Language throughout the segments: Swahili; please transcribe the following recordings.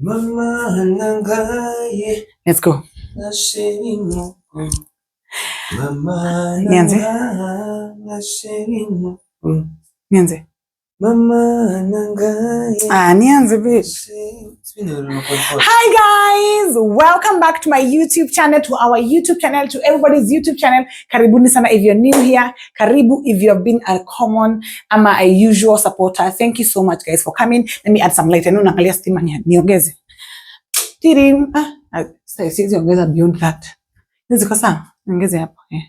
Mama nangaye. Let's go. Mama Nianze. Mama nangaye. Nianze bitch. Hi guys, welcome back to my YouTube channel, to our YouTube channel, to everybody's YouTube channel. Karibuni sana if you're new here. Karibu if you have been a common ama a usual supporter. Thank you so much guys for coming. Let me add some light. Anu naangalia stima niongeze. Tirim. Siwezi ongeza beyond that. Niziko sana. Niongeze hapo. I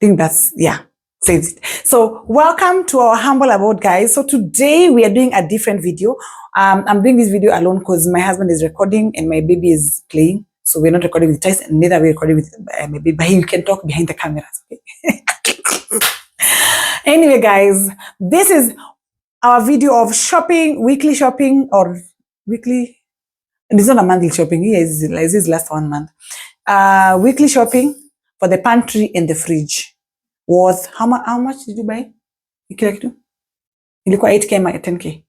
think that's, yeah, says it. So welcome to our humble abode guys. So today we are doing a different video. I'm doing this video alone because my husband is recording and my baby is playing. So we're not recording with Tice and neither we're recording with my baby, but you can talk behind the cameras. Okay? Anyway guys, this is our video of shopping, weekly shopping or weekly, it's not a monthly shopping, this is last 1 month. Weekly shopping for the pantry and the fridge. Worth how much did you buy? Kila kitu ilikuwa 8k ama 10k?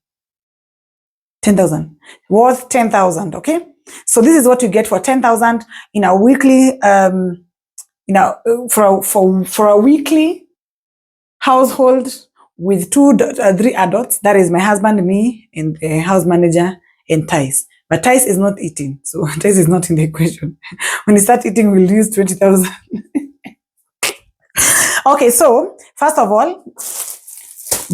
10,000. Worth 10,000. Okay, so this is what you get for 10,000 in a weekly for a weekly household with 3 adults. That is my husband, me, and the house manager and Tice. But Tice is not eating, so Tice is not in the equation. When he start eating, we'll use 20,000. Okay, so first of all,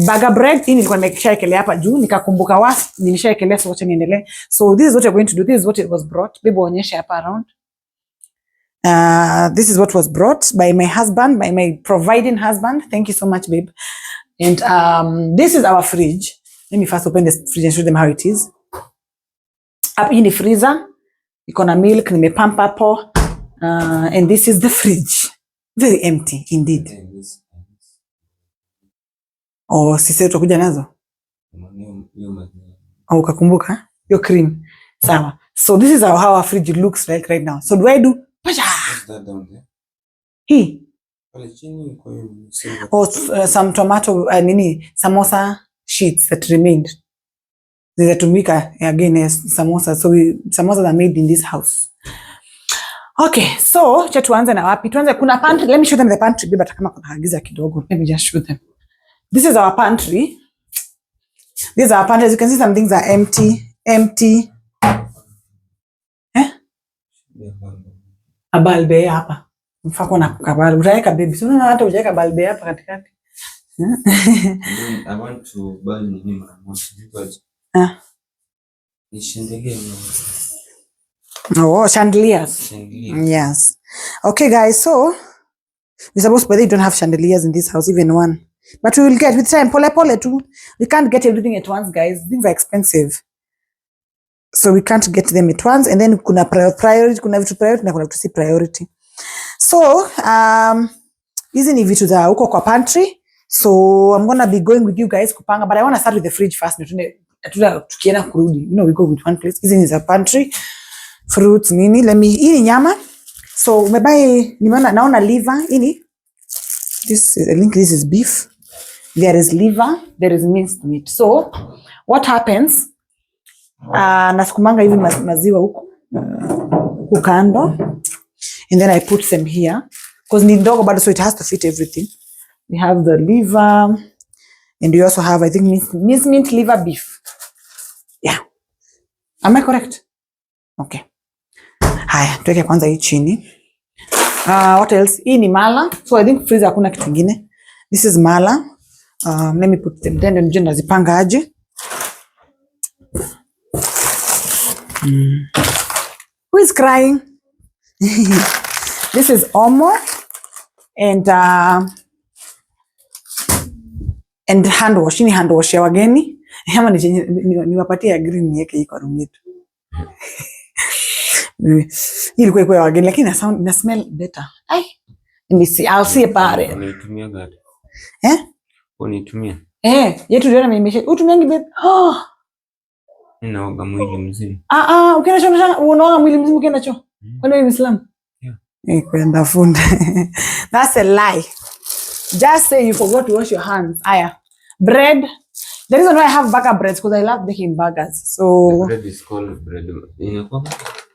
burger bread hii nilikuwa nimeshaekelea hapa juu nikakumbuka nilishaekelea, so wacha niendelee. So this is what we're going to do. This is what it was brought. Babe, onyesha hapa around. This is what was brought by my husband, by my providing husband. Thank you so much, babe. And this is our fridge. Let me first open the fridge and show them how it is. Up in the freezer, iko na milk, nimepampa hapo. And this is the fridge. Very empty indeed. Oh, sisi tutakuja nazo. Oh, ukakumbuka? Your cream. Sawa. So this is how our fridge looks like right now. So do I do? Pasha. Hii. Oh, some tomato samosa sheets that remained. Zitatumika again as samosa. So samosas are made in this house. Okay, so cha tuanze na wapi? Tuanze kuna pantry. Let me show them the pantry. Biba kama kuna hagiza kidogo. Let me just show them. This is our pantry. This is our pantry. As you can see, some things are empty. A balbe hapa. Mfako na kabal. Utaeka baby. So na hata ujeka balbe hapa katikati. I want to buy nini mara moja because oh, chandeliers. Yes. Okay, guys. So we're supposed to, but they don't have chandeliers in this house, even one. But we will get with time. Pole too. We can't get everything at once, guys. Things are expensive, so we can't get them at once. And then kuna priority, kuna vitu priority na kuna vitu si priority. So hizi ni vitu za huko kwa pantry. So I'm gonna be going with you guys kupanga, but I want to start with the fridge first. Tukienda kurudi, we go with one place. Hizi ni za pantry. Fruits nini, hii ni nyama. So umebai, naona liver ini. I think this is beef. There is liver, there is minced meat. So what happens, nasukumanga hivi maziwa huko kando, and then I put them here because ni ndogo bado, so it has to fit everything. We have the liver and we also have, I think, minced liver beef. Yeah, am I correct? Okay. Haya, tuweke kwanza hii chini. What else? Hii ni mala. So I think freezer hakuna kitu kingine. This is mala. Let me put them then and nazipanga aje. Who is crying? This is omo and hand wash. Hii ni hand wash ya wageni. Hama niwapatie green yake iko room yetu. Ilikuwa kwa wageni lakini na smell better. Let me see. I'll see about it. Unitumia gari. Unitumia. Yetu ndio nimesha. Utumiangi babe. Ninaoga mwili mzima. Ukienda choo unaoga mwili mzima ukienda choo. Kwani wewe Muislamu? Yeah. Kwenda funda. That's a lie. Just say you forgot to wash your hands. Aya. Bread. The reason why I have burger breads because I love making burgers. So the bread is called bread.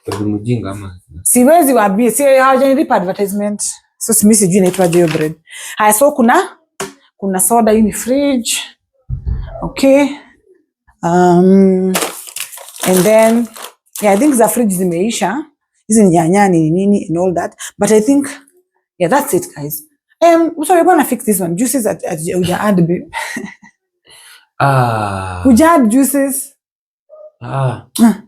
Bread mujinga ama. Siwezi waambie, si hawajanipa advertisement. So mimi sijui inaitwa hiyo bread. Haya, so kuna soda in the fridge. Okay. And then I think the fridge zimeisha. Hizi nyanya nini and all that. But I think that's it, guys. So we're gonna fix this one. Juices at add babe. Add juices.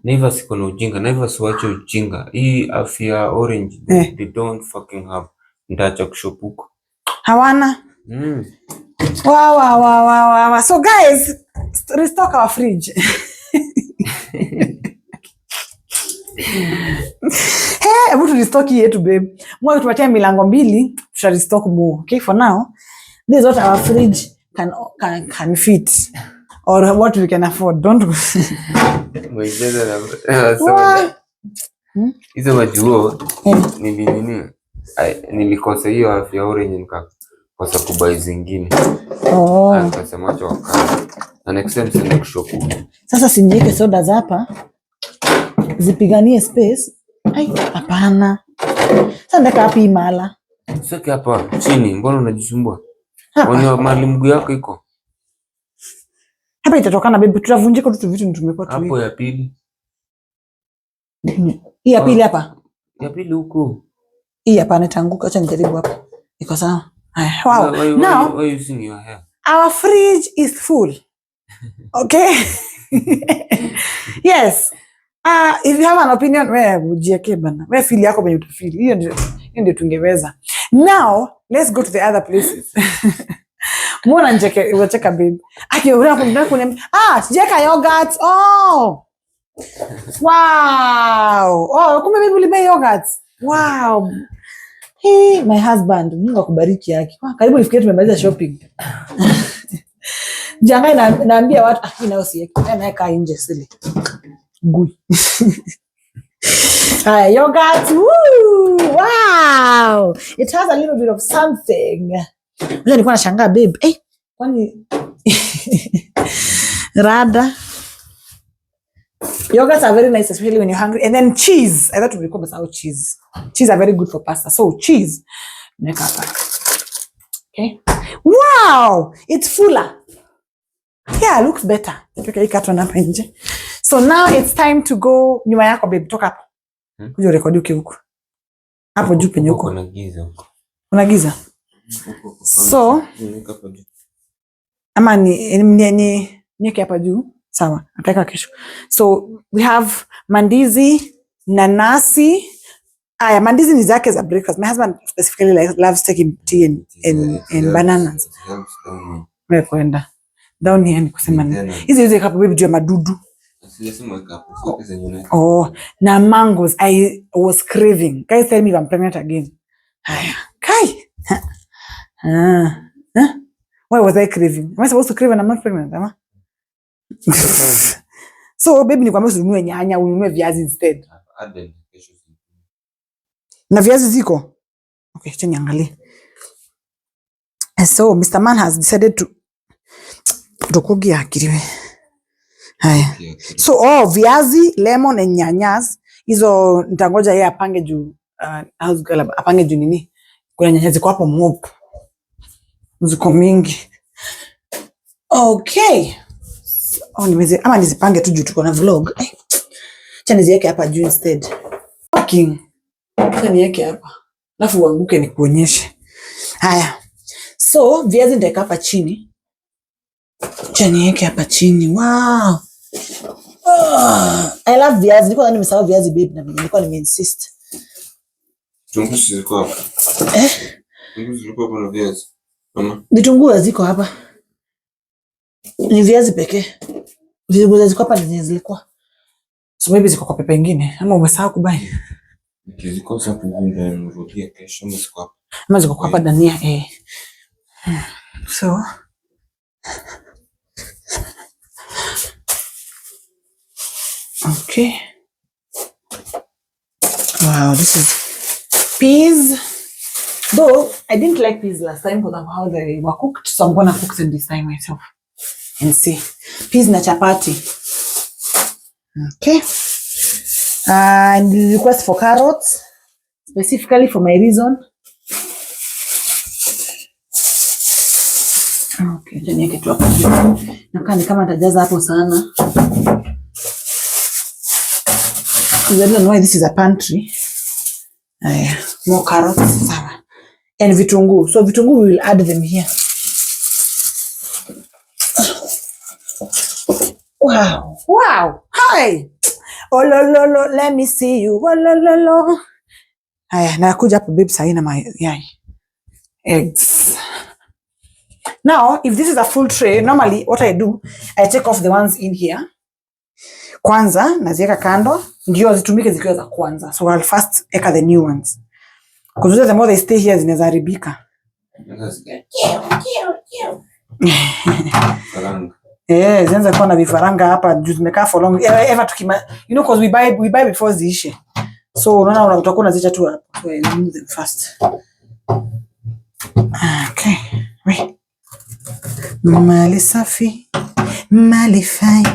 Never siko na ujinga. Never siwache ujinga. Hii afya orange. They don't fucking have. Ndacha kushopuko. Hawana. Wow. So guys, restock our fridge. Hey, hebu restock yetu babe. Mwa tupatie milango 2, tuta restock more. Okay, for now, this is what our fridge can fit or what we can afford. Don't go. Hizo majuo nilikosa hiyo afya orange nikakosa kubai zingine. Nikasema acha wakati. Na next time sina kushopu. Sasa sinjike soda hapa. Zipiganie space. Ai, hapana. Sasa ndaka hapi mala. Sasa hapa chini, mbona unajisumbua? Ona mali mguu yako iko. Hapa itatokana baby, tutavunjika tu vitu tumekuwa tu. Hapo ya pili. Hii ya pili hapa. Ya pili huko. Hii hapa inatanguka, acha nijaribu hapa. Iko sawa? Wow. Now, why using your hair? Our fridge is full. Okay? Yes. If you have an opinion, wewe ujieke bana. Wewe feel yako venye utafeel. Hiyo ndio tungeweza. Now, let's go to the other places. Mbona unacheka babe? Sijeka yogurt. Oh. Wow. Oh, kumbe babe ulibuy yogurt. Wow. Hey, my husband, Mungu akubariki yake. Karibu nifikie tumemaliza shopping. Janga naambia watu nao sieki. Naeka nje sile. Gui. Yogurt. Woo! Wow. It has a little bit of something. Nilikuwa nashangaa babe. Kwani rada. Yogurts are very nice, especially when you're hungry. And then cheese. I thought we would call cheese. Cheese are very good for pasta. So cheese. Okay. Wow! It's fuller. Yeah, it looks better. So now it's time to go. Nyuma yako babe, toka hapo. Kuja rekodi uke huko. Hapo juu penye huko. Kuna giza huko. Kuna giza. So ama niweke hapa juu. Sawa, nataka kesho. So we have mandizi, nanasi. Mandizi ni zake za breakfast. My husband specifically loves taking tea and bananas. Wewe kwenda. Down here ni kusema nini? Hizi kapo baby juu ya madudu. Na mangoes. I was craving. Guys tell me if I'm pregnant again. Kai. Why was I craving? Am I supposed to crave when I'm not pregnant? Am I? So baby nikwambia usinunue nyanya, ununue viazi instead. Na viazi ziko? Okay, acha niangalie. So Mr. Man has decided to kugia akiliwe. Haya. So viazi, lemon and nyanyas. Hizo nitangoja yeye apange juu apange juu nini? Kuna nyanya ziko hapo mob. Ziko mingi. Okay. Ama nizipange tu juu tuko na vlog. Acha niziweke hapa juu instead. Fucking. Acha niweke hapa. Alafu uanguke nikuonyeshe. Haya. So viazi nitaweka hapa chini. Acha niweke hapa chini. Wow. I love viazi. Nilikuwa nimesahau viazi babe na nilikuwa nimeinsist. Vitunguu ziko hapa. Vitunguu ziko hapa na viazi. Mama. Vitunguu ziko hapa. Ni viazi pekee. Vitunguu ziko hapa ni zilikuwa. So maybe ziko kwa pepe nyingine. Ama umesahau kubai. Nikizikosa kuunda nirudia kesho mziko hapa. Ama ziko hapa dania So okay. Wow, this is peas. Though I didn't like peas last time because of how they were cooked, so I'm gonna cook them this time myself and see. peas na chapati. Okay. And request for carrots, specifically for my reason. Okay, niweke tu hapo. Nakani kama nitajaza hapo sana. I don't know why this is a pantry. More carrots. And vitungu. So vitungu, we will add them here. Wow. Wow. Hi. Oh, lo. Let me see you. Oh, lo. Nakuja hapo babe sahi na my eggs. Now, if this is a full tray, normally what I do, I take off the ones in here. Kwanza, naziweka kando, ndio zitumike zikiwa za kwanza. So I'll first eka the new ones. Because the more they stay here, zinaweza haribika. Zinaweza kuwa na vifaranga hapa, juu zimekaa for long. Ever tukima, you know, because we buy before ziishe. So unaona utakuwa unaziacha tu hapo. So I remove them first. Okay. Wait. Mali safi, mali fine.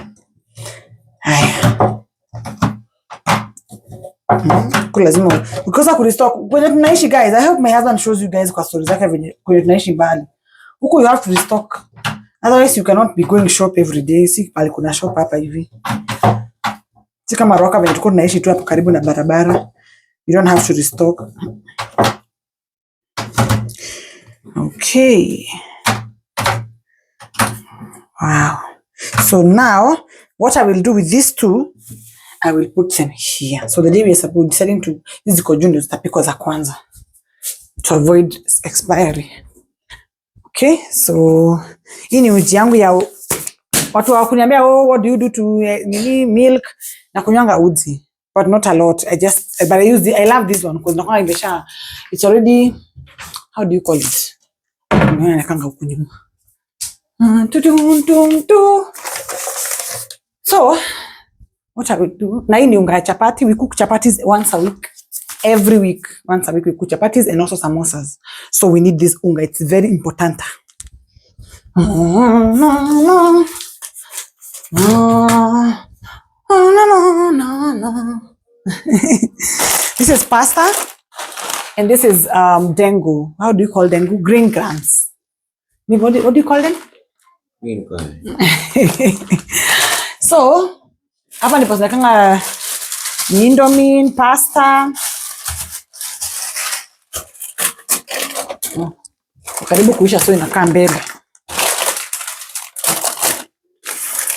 Lazima because I could restock when tunaishi guys. I hope my husband shows you guys kwa stories zake venye kwenye tunaishi mbali. Huko you have to restock. Otherwise you cannot be going shop every day. Si pale kuna shop hapa hivi. Si kama Roka venye tuko tunaishi tu hapo karibu na barabara. You don't have to restock. Okay. Wow. So now, what I will do with these two, I will put them here. So the day we are deciding to, this is kojundo zitapikwa za kwanza to avoid expiry. Okay, so hii ni uji yangu ya watu wa kuniambia, oh, what do you do to milk? Na kunywanga uji, but not a lot. But I love this one because nakuwa imesha, it's already, how do you call it? Nakanga ukunyuma. So, what I will do, na hii ni unga ya chapati. We cook chapatis once a week. Every week, once a week, we cook chapatis and also samosas. So we need this unga. It's very important. No. This is pasta. And this is dengu. How do you call dengu? Green grams. What do you call them? Green grams. So, hapa ndipo zinakanga indomie, pasta. Karibu kuisha, so inakaa mbele.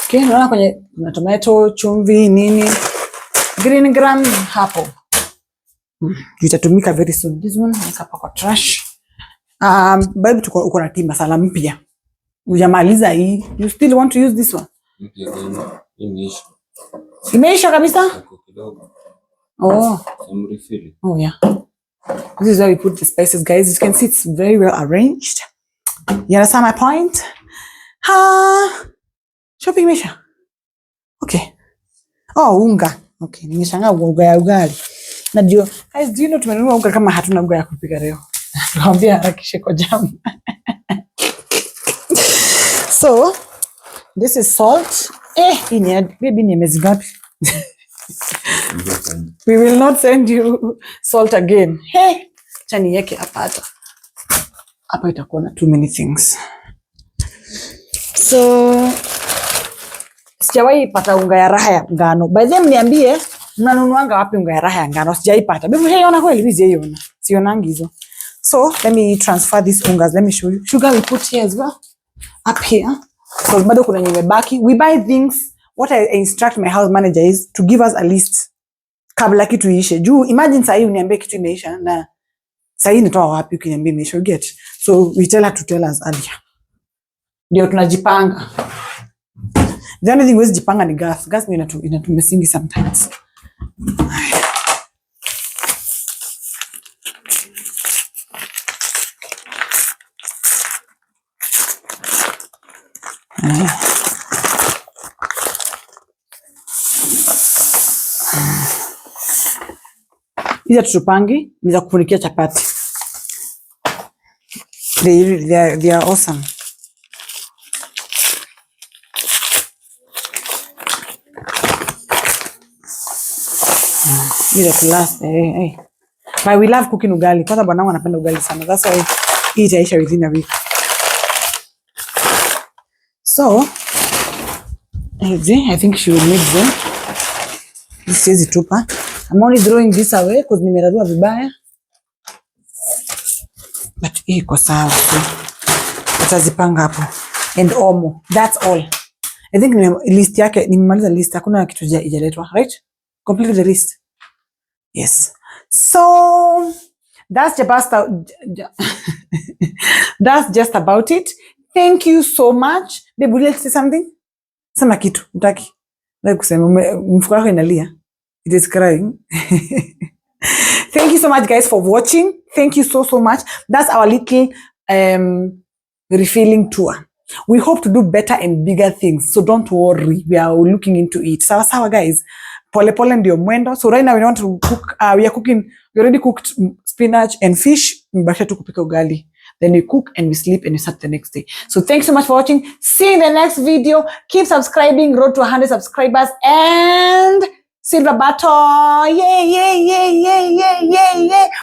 Okay, naona kwenye tomato, chumvi, nini. Green grams hapo. Itatumika very soon. This one is hapa kwa trash. Baby uko na timba sala mpya. Ujamaliza hii. You still want to use this one? Imeisha kabisa? Oh. Oh yeah. This is how we put the spices, guys. You can see it's very well arranged. You understand my point? Shopping imeisha. Okay. Oh, unga. Okay, nimeshanga unga ya ugali. Najua, guys, do you know tumenunua unga kama hatuna unga ya kupika leo. Tunaambia harakishe kwa jam. So, this is salt. Baby ni mezi ngapi? We will not send you salt again. Chani yeke apata. Hapa itakuwa na too many things. So, sijawahi pata unga ya raha ya ngano. By the way, mniambie mnanunuanga wapi unga ya raha ya ngano? Sijaipata. Bibi, ona kweli mimi sijaiona. Sionangi hizo. So, let me transfer these ungas. Let me show you. Sugar we put here as well. Up here. So, bado kuna nyimebaki. We buy things. What I instruct my house manager is to give us a list kabla kitu iishe. Juu, imagine sahi uniambie kitu imeisha na sahi nitoa wapi ukiniambia imeisha, get. So, we tell her to tell us earlier. Ndio tunajipanga. The only thing wezi jipanga ni gas. Gas ni inatumesingi sometimes. Hizi tutupangi ni za kufunikia chapati. They are awesome. Ile at last. But we love cooking ugali. Kwanza bwanangu anapenda ugali sana. That's why hii itaisha within a week. So, I think she will make them. This is tupa. I'm only throwing this away because nimerarua vibaya. But iko sawa. Utazipanga hapo. And omo. That's all. I think list yake, nimemaliza list. Hakuna kitu ijaletwa, right? Complete the list. Yes. So, that's just about it. Thank you so much. Babe, would you like to say something? Sema kitu, utaki. Like kusema, mfuko wako inalia. It is crying. Thank you so much, guys, for watching. Thank you so much. That's our little refilling tour. We hope to do better and bigger things. So don't worry. We are looking into it. Sawa, guys. Pole ndio mwendo. So right now we want to cook. We already cooked spinach and fish. Mbasha tu kupika ugali. Then we cook and we sleep and we start the next day. So thanks so much for watching. See you in the next video. Keep subscribing. Road to 100 subscribers and silver button. Yay.